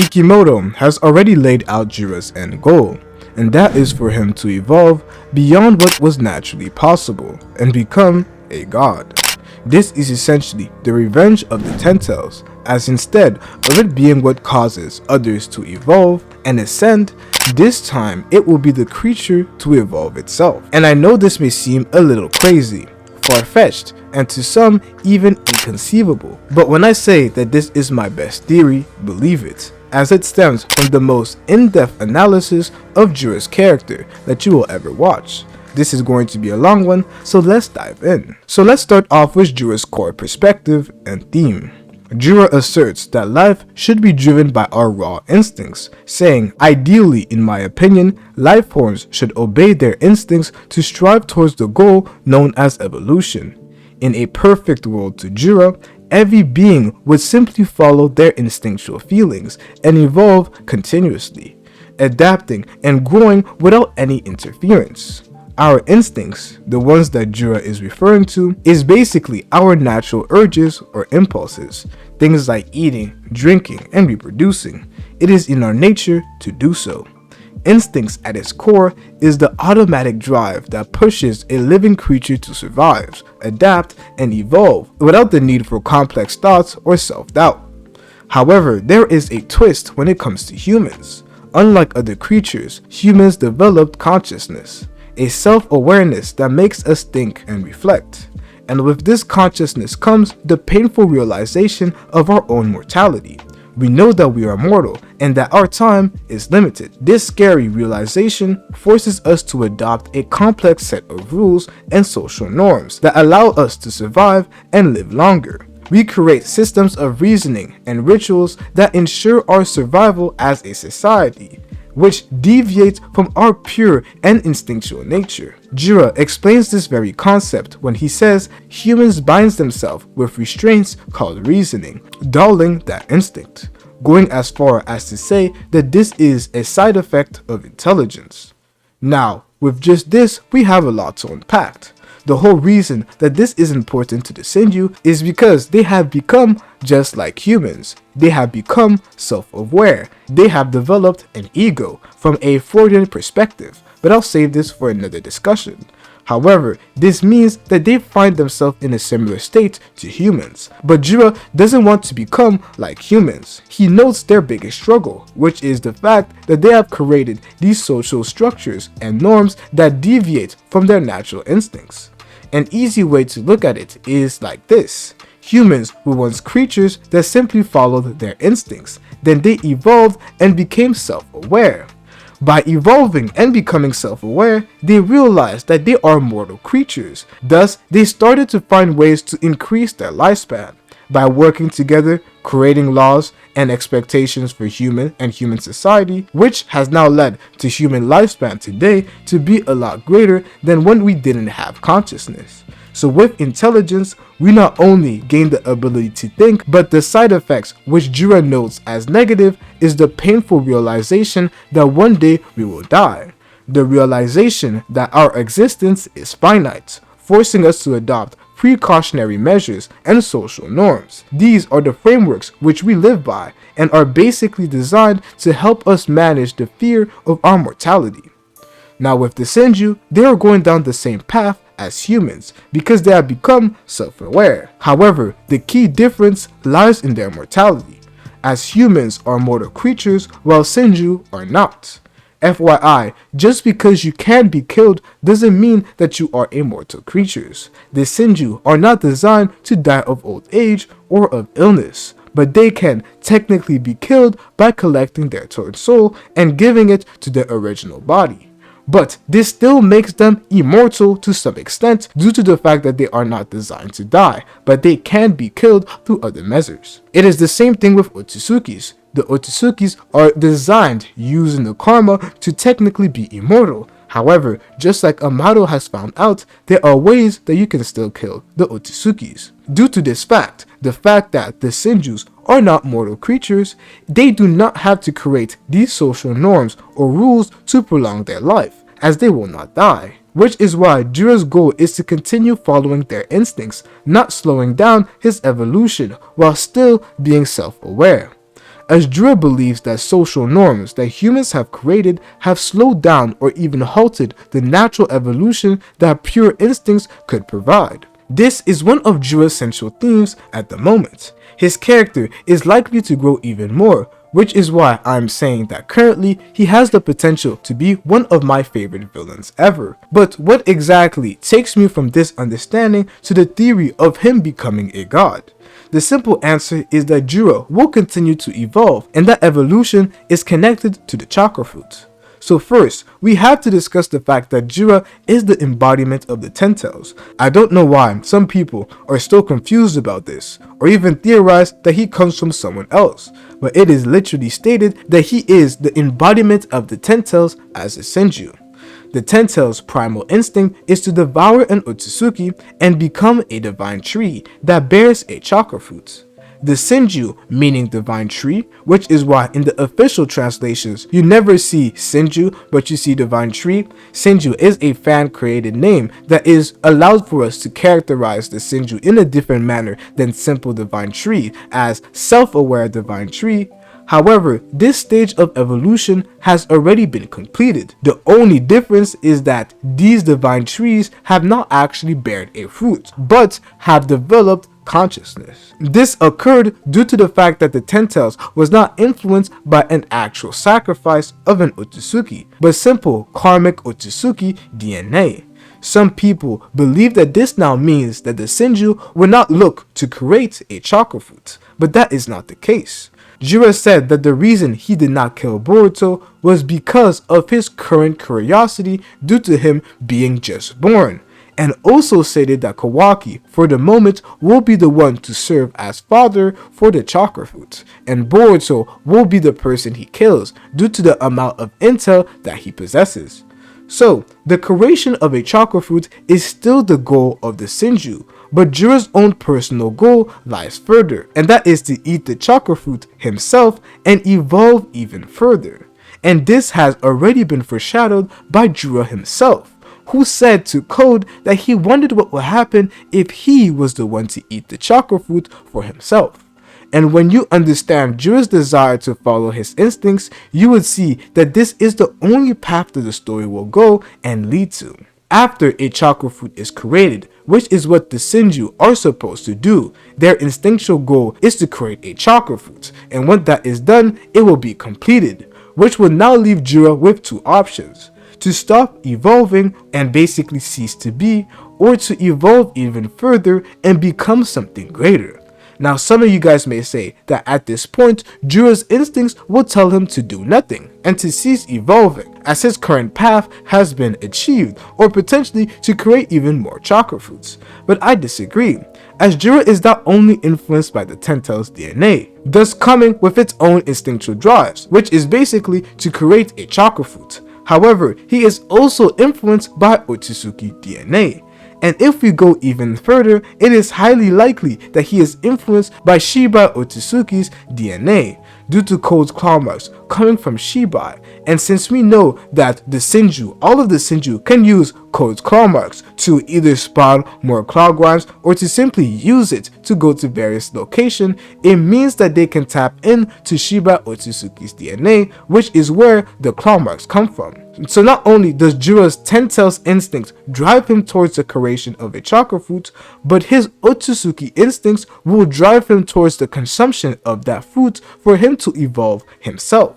Ikemoto has already laid out Jura's end goal, and that is for him to evolve beyond what was naturally possible and become a god. This is essentially the revenge of the Ten Tails, as instead of it being what causes others to evolve and ascend, this time it will be the creature to evolve itself. And I know this may seem a little crazy, far-fetched, and to some even inconceivable, but when I say that this is my best theory, believe it, as it stems from the most in-depth analysis of Jura's character that you will ever watch. This is going to be a long one, so let's dive in. So let's start off with Jura's core perspective and theme. Jura asserts that life should be driven by our raw instincts, saying, ideally, in my opinion, life forms should obey their instincts to strive towards the goal known as evolution. In a perfect world to Jura, every being would simply follow their instinctual feelings and evolve continuously, adapting and growing without any interference. Our instincts, the ones that Jura is referring to, is basically our natural urges or impulses, things like eating, drinking, and reproducing. It is in our nature to do so. Instincts at its core is the automatic drive that pushes a living creature to survive, adapt, and evolve without the need for complex thoughts or self-doubt. However, there is a twist when it comes to humans. Unlike other creatures, humans developed consciousness, a self-awareness that makes us think and reflect. And with this consciousness comes the painful realization of our own mortality. We know that we are mortal and that our time is limited. This scary realization forces us to adopt a complex set of rules and social norms that allow us to survive and live longer. We create systems of reasoning and rituals that ensure our survival as a society, which deviates from our pure and instinctual nature. Jura explains this very concept when he says humans bind themselves with restraints called reasoning, dulling that instinct, going as far as to say that this is a side effect of intelligence. Now, with just this, we have a lot to unpack. The whole reason that this is important to the Senju is because they have become just like humans. They have become self-aware. They have developed an ego from a Freudian perspective, but I'll save this for another discussion. However, this means that they find themselves in a similar state to humans. But Jura doesn't want to become like humans. He notes their biggest struggle, which is the fact that they have created these social structures and norms that deviate from their natural instincts. An easy way to look at it is like this. Humans were once creatures that simply followed their instincts. Then they evolved and became self-aware. By evolving and becoming self-aware, they realized that they are mortal creatures. Thus, they started to find ways to increase their lifespan. By working together, creating laws and expectations for human and human society, which has now led to human lifespan today to be a lot greater than when we didn't have consciousness. So with intelligence, we not only gain the ability to think, but the side effects, which Jura notes as negative, is the painful realization that one day we will die. The realization that our existence is finite, forcing us to adopt precautionary measures and social norms. These are the frameworks which we live by and are basically designed to help us manage the fear of our mortality. Now with the Senju, they are going down the same path as humans because they have become self-aware. However, the key difference lies in their mortality, as humans are mortal creatures while Senju are not. FYI, just because you can be killed doesn't mean that you are immortal creatures. The Senju are not designed to die of old age or of illness, but they can technically be killed by collecting their torn soul and giving it to their original body. But this still makes them immortal to some extent due to the fact that they are not designed to die, but they can be killed through other measures. It is the same thing with Otsusukis. The Otsusukis are designed using the karma to technically be immortal. However, just like Amado has found out, there are ways that you can still kill the Otsusukis. Due to this fact, the fact that the Senjus are not mortal creatures, they do not have to create these social norms or rules to prolong their life, as they will not die. Which is why Jura's goal is to continue following their instincts, not slowing down his evolution while still being self-aware. as Jura believes that social norms that humans have created have slowed down or even halted the natural evolution that pure instincts could provide. This is one of Jura's central themes at the moment. His character is likely to grow even more, which is why I'm saying that currently he has the potential to be one of my favorite villains ever. But what exactly takes me from this understanding to the theory of him becoming a god? The simple answer is that Jura will continue to evolve, and that evolution is connected to the chakra fruit. So first, we have to discuss the fact that Jura is the embodiment of the 10 tails. I don't know why some people are still confused about this, or even theorize that he comes from someone else, but it is literally stated that he is the embodiment of the 10 tails as a Senju. The 10 tails' primal instinct is to devour an Otsutsuki and become a divine tree that bears a chakra fruit. The Senju, meaning divine tree, which is why in the official translations you never see Senju but you see divine tree. Senju is a fan created name that is allowed for us to characterize the Senju in a different manner than simple divine tree as self-aware divine tree. However, this stage of evolution has already been completed. The only difference is that these divine trees have not actually bared a fruit, but have developed consciousness. This occurred due to the fact that the 10 tails was not influenced by an actual sacrifice of an Otsutsuki, but simple karmic Otsutsuki DNA. Some people believe that this now means that the Senju will not look to create a chakra fruit, but that is not the case. Jura said that the reason he did not kill Boruto was because of his current curiosity due to him being just born, and also stated that Kawaki, for the moment, will be the one to serve as father for the chakra fruit, and Boruto will be the person he kills due to the amount of intel that he possesses. So, the creation of a chakra fruit is still the goal of the Senju, but Jura's own personal goal lies further, and that is to eat the chakra fruit himself and evolve even further. And this has already been foreshadowed by Jura himself, who said to Code that he wondered what would happen if he was the one to eat the chakra fruit for himself. And when you understand Jura's desire to follow his instincts, you would see that this is the only path that the story will go and lead to. After a chakra fruit is created, which is what the Senju are supposed to do, their instinctual goal is to create a chakra fruit, and when that is done, it will be completed, which will now leave Jura with two options: to stop evolving and basically cease to be, or to evolve even further and become something greater. Now, some of you guys may say that at this point, Jura's instincts will tell him to do nothing and to cease evolving, as his current path has been achieved, or potentially to create even more chakra fruits. But I disagree, as Jura is not only influenced by the 10 tails DNA, thus coming with its own instinctual drives, which is basically to create a chakra fruit. However, he is also influenced by Otsutsuki DNA. And if we go even further, it is highly likely that he is influenced by Shibai Otsutsuki's DNA, due to Code's claw marks coming from Shibai. And since we know that the Senju, all of the Senju can use Code's claw marks to either spawn more claw grinds or to simply use it to go to various locations, it means that they can tap into Shibai Otsutsuki's DNA, which is where the claw marks come from. So not only does Jura's 10 tails instincts drive him towards the creation of a chakra fruit, but his Otsutsuki instincts will drive him towards the consumption of that fruit for him to evolve himself.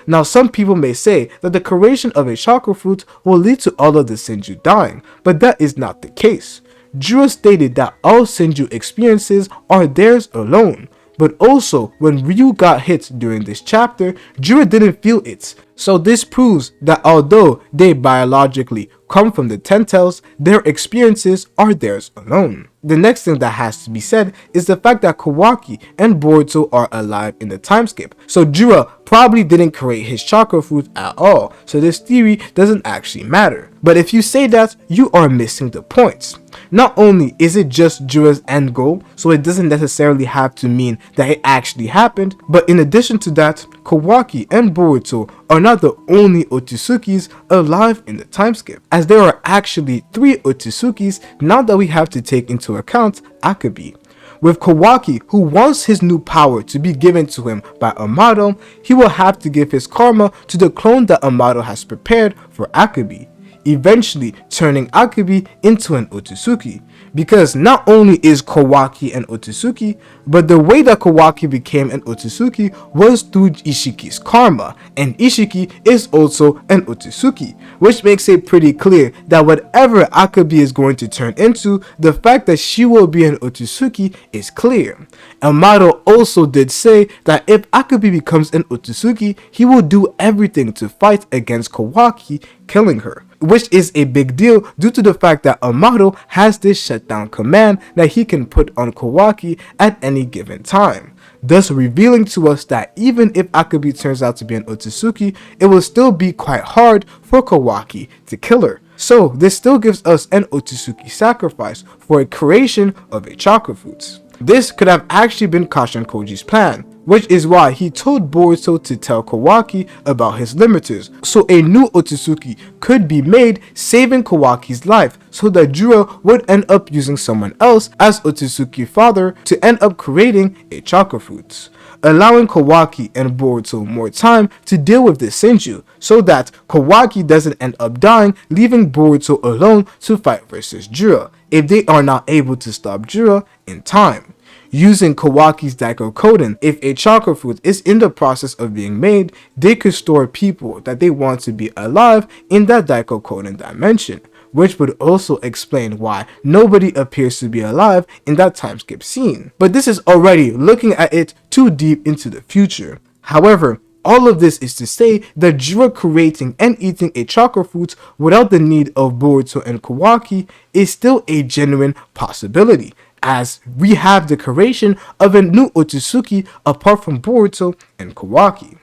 Now, some people may say that the creation of a chakra fruit will lead to all of the Senju dying, but that is not the case. Jura stated that all Senju experiences are theirs alone, but also when Ryu got hit during this chapter, Jura didn't feel it. So this proves that although they biologically come from the 10 tails, their experiences are theirs alone. The next thing that has to be said is the fact that Kawaki and Boruto are alive in the time skip. So Jura probably didn't create his chakra fruit at all, so this theory doesn't actually matter. But if you say that, you are missing the point. Not only is it just Jura's end goal, so it doesn't necessarily have to mean that it actually happened, but in addition to that, Kawaki and Boruto are not the only Otsutsukis alive in the time skip, as there are actually 3 Otsutsukis now that we have to take into account Akabe. With Kawaki, who wants his new power to be given to him by Amato, he will have to give his karma to the clone that Amato has prepared for Akebi, eventually turning Akebi into an Otsutsuki. Because not only is Kawaki an Otsutsuki, but the way that Kawaki became an Otsutsuki was through Ishiki's karma, and Ishiki is also an Otsutsuki, which makes it pretty clear that whatever Akebi is going to turn into, the fact that she will be an Otsutsuki is clear. Amato also did say that if Akebi becomes an Otsutsuki, he will do everything to fight against Kawaki, killing her, which is a big deal due to the fact that Amato has this shutdown command that he can put on Kawaki at any given time, thus revealing to us that even if Akebi turns out to be an Otsutsuki, it will still be quite hard for Kawaki to kill her. So this still gives us an Otsutsuki sacrifice for a creation of a chakra fruit. This could have actually been Kashin Koji's plan, which is why he told Boruto to tell Kawaki about his limiters, so a new Otsutsuki could be made, saving Kawaki's life, so that Jura would end up using someone else as Otsutsuki father to end up creating a chakra fruit, allowing Kawaki and Boruto more time to deal with this Senju, so that Kawaki doesn't end up dying, leaving Boruto alone to fight versus Jura, if they are not able to stop Jura in time. Using Kawaki's Daikokoden, if a chakra fruit is in the process of being made, they could store people that they want to be alive in that Daikokoden dimension, which would also explain why nobody appears to be alive in that time skip scene. But this is already looking at it too deep into the future. However, all of this is to say that Jura creating and eating a chakra fruit without the need of Boruto and Kawaki is still a genuine possibility, as we have the creation of a new Otsutsuki apart from Boruto and Kawaki.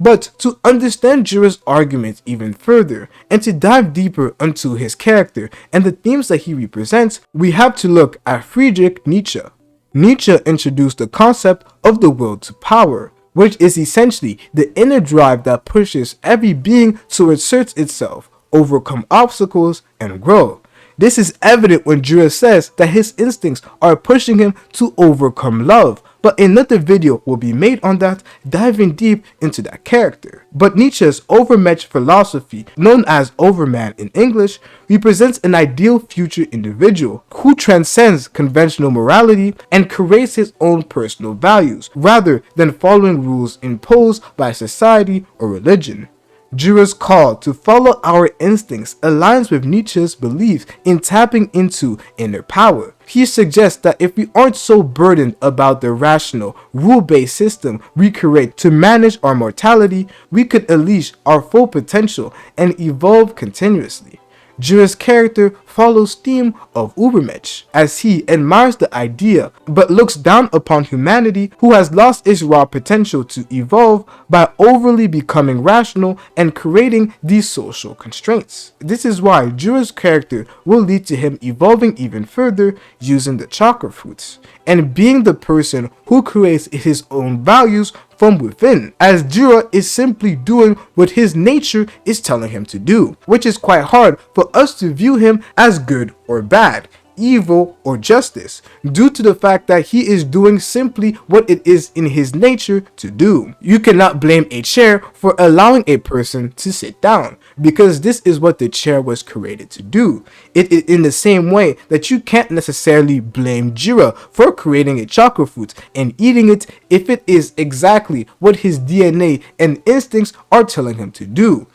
But to understand Jura's argument even further, and to dive deeper into his character and the themes that he represents, we have to look at Friedrich Nietzsche. Nietzsche introduced the concept of the will to power, which is essentially the inner drive that pushes every being to assert itself, overcome obstacles, and grow. This is evident when Jura says that his instincts are pushing him to overcome love, but another video will be made on that, diving deep into that character. But Nietzsche's Overmensch philosophy, known as Overman in English, represents an ideal future individual who transcends conventional morality and creates his own personal values, rather than following rules imposed by society or religion. Jura's call to follow our instincts aligns with Nietzsche's belief in tapping into inner power. He suggests that if we aren't so burdened about the rational, rule-based system we create to manage our mortality, we could unleash our full potential and evolve continuously. Jura's character follows theme of Übermensch, as he admires the idea but looks down upon humanity who has lost its raw potential to evolve by overly becoming rational and creating these social constraints. This is why Jura's character will lead to him evolving even further using the chakra fruits, and being the person who creates his own values from within, as Jura is simply doing what his nature is telling him to do, which is quite hard for us to view him as good or bad, evil or justice, due to the fact that he is doing simply what it is in his nature to do. You cannot blame a chair for allowing a person to sit down, because this is what the chair was created to do. It is in the same way that you can't necessarily blame Jura for creating a chakra fruit and eating it if it is exactly what his DNA and instincts are telling him to do.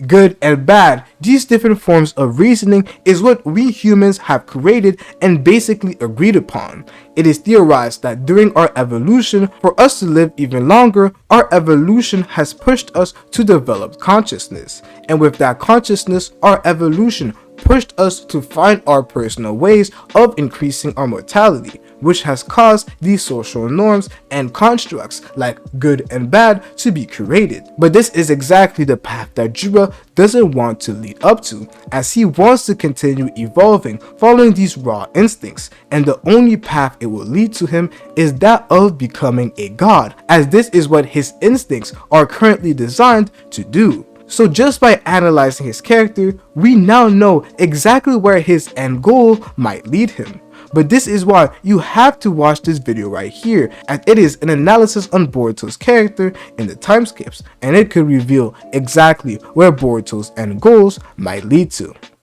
Good and bad, these different forms of reasoning is what we humans have created and basically agreed upon. It is theorized that during our evolution, for us to live even longer, our evolution has pushed us to develop consciousness, and with that consciousness, our evolution pushed us to find our personal ways of increasing our mortality, which has caused these social norms and constructs like good and bad to be created. But this is exactly the path that Jura doesn't want to lead up to, as he wants to continue evolving following these raw instincts, and the only path it will lead to him is that of becoming a god, as this is what his instincts are currently designed to do. So just by analyzing his character, we now know exactly where his end goal might lead him. But this is why you have to watch this video right here, as it is an analysis on Boruto's character in the time skips, and it could reveal exactly where Boruto's end goals might lead to.